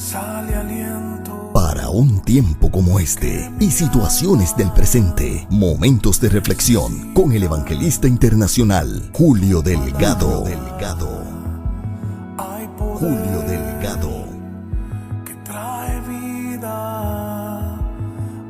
sale aliento. Para un tiempo como este y situaciones del presente, momentos de reflexión con el evangelista internacional Julio Delgado. Julio Delgado. Que trae vida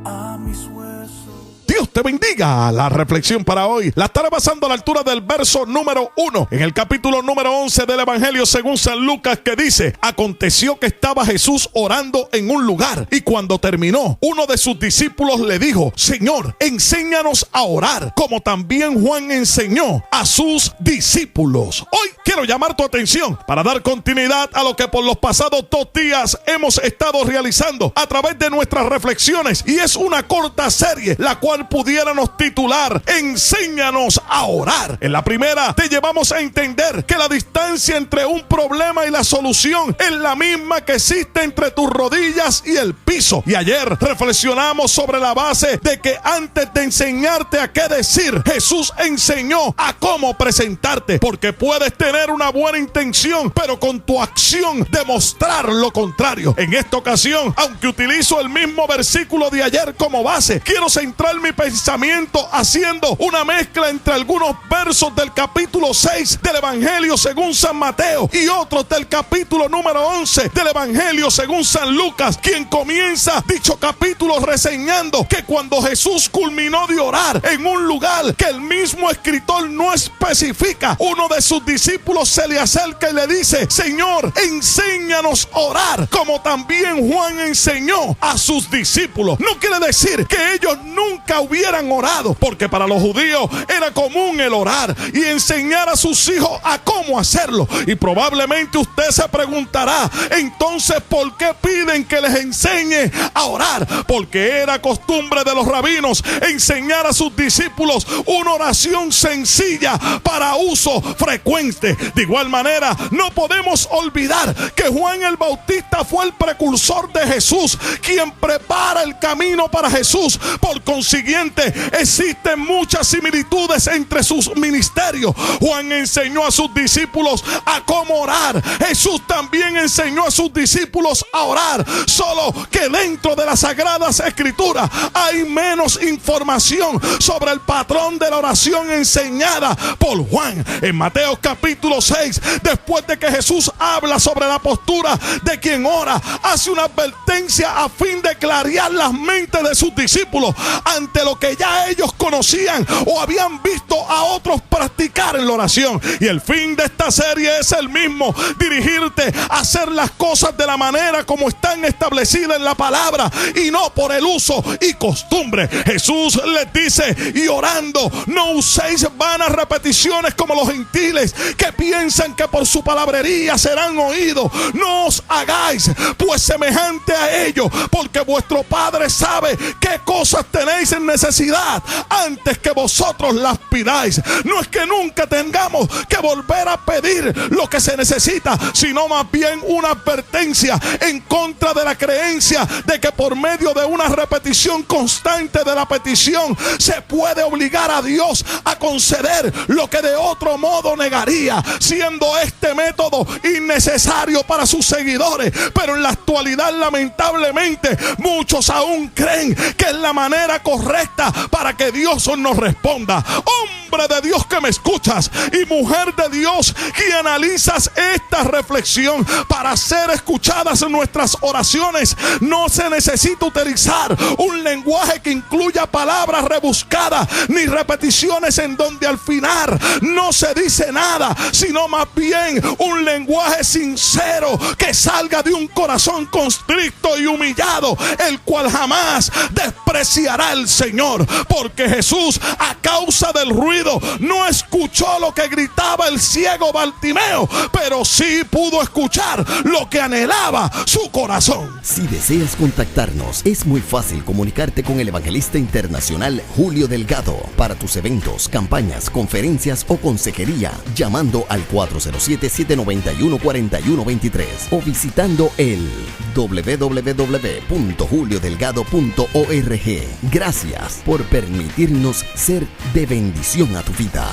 a mis huesos. Dios te bendiga. La reflexión para hoy la estaré basando a la altura del verso número 1 en el capítulo número 11 del Evangelio según San Lucas, que dice: aconteció que estaba Jesús orando en un lugar, y cuando terminó, uno de sus discípulos le dijo: Señor, enséñanos a orar, como también Juan enseñó a sus discípulos. Hoy quiero llamar tu atención para dar continuidad a lo que por los pasados 2 días hemos estado realizando a través de nuestras reflexiones, y es una corta serie la cual pudiéramos titular Enséñanos a orar. En la primera te llevamos a entender que la distancia entre un problema y la solución es la misma que existe entre tus rodillas y el piso. Y ayer reflexionamos sobre la base de que antes de enseñarte a qué decir, Jesús enseñó a cómo presentarte, porque puedes tener una buena intención, pero con tu acción demostrar lo contrario. En esta ocasión, aunque utilizo el mismo versículo de ayer como base, quiero centrar mi pensamiento haciendo una mezcla entre algunos versos del capítulo 6 del Evangelio según San Mateo y otros del capítulo número 11 del Evangelio según San Lucas, quien comienza dicho capítulo reseñando que cuando Jesús culminó de orar en un lugar que el mismo escritor no especifica, uno de sus discípulos se le acerca y le dice: Señor, enséñanos a orar, como también Juan enseñó a sus discípulos. No quiere decir que ellos nunca hubieran orado, porque para los judíos era común el orar y enseñar a sus hijos a cómo hacerlo. Y probablemente usted se preguntará: entonces, ¿por qué piden que les enseñe a orar? Porque era costumbre de los rabinos enseñar a sus discípulos una oración sencilla para uso frecuente. De igual manera, no podemos olvidar que Juan el Bautista fue el precursor de Jesús, quien prepara el camino para Jesús. Por consiguiente, existen muchas similitudes entre sus ministerios. Juan enseñó a sus discípulos a cómo orar. Jesús también enseñó a sus discípulos a orar, solo que dentro de las Sagradas Escrituras hay menos información sobre el patrón de la oración enseñada por Juan. En Mateo capítulo 6, después de que Jesús habla sobre la postura de quien ora, hace una advertencia a fin de clarear las mentes de sus discípulos ante lo que ya ellos conocían o habían visto a otros practicar en la oración. Y el fin de esta serie es el mismo: dirigirte a hacer las cosas de la manera como están establecidas en la palabra y no por el uso y costumbre. Jesús les dice: y orando, no uséis vanas repeticiones como los gentiles, que piensan que por su palabrería serán oídos. No os hagáis pues semejante a ellos, porque vuestro Padre sabe qué cosas tenéis en necesidad antes que vosotros las pidáis. No es que nunca tengamos que volver a pedir lo que se necesita, sino más bien una advertencia en contra de la creencia de que por medio de una repetición constante de la petición se puede obligar a Dios a conceder lo que de otro modo negaría, siendo este método innecesario para sus seguidores. Pero en la actualidad, lamentablemente, muchos aún creen que es la manera correcta para que Dios nos responda. Hombre de Dios que me escuchas, y mujer de Dios que analizas esta reflexión, para ser escuchadas en nuestras oraciones no se necesita utilizar un lenguaje que incluya palabras rebuscadas ni repeticiones en donde al final no se dice nada, sino más bien un lenguaje sincero que salga de un corazón constricto y humillado, el cual jamás despreciará al Señor. Porque Jesús, a causa del ruido, no escuchó lo que gritaba el ciego Bartimeo, pero sí pudo escuchar lo que anhelaba su corazón. Si deseas contactarnos, es muy fácil comunicarte con el evangelista internacional Julio Delgado para tus eventos, campañas, conferencias o consejería, llamando al 407-791-4123 o visitando el www.juliodelgado.org. Gracias por permitirnos ser de bendición a tu vida.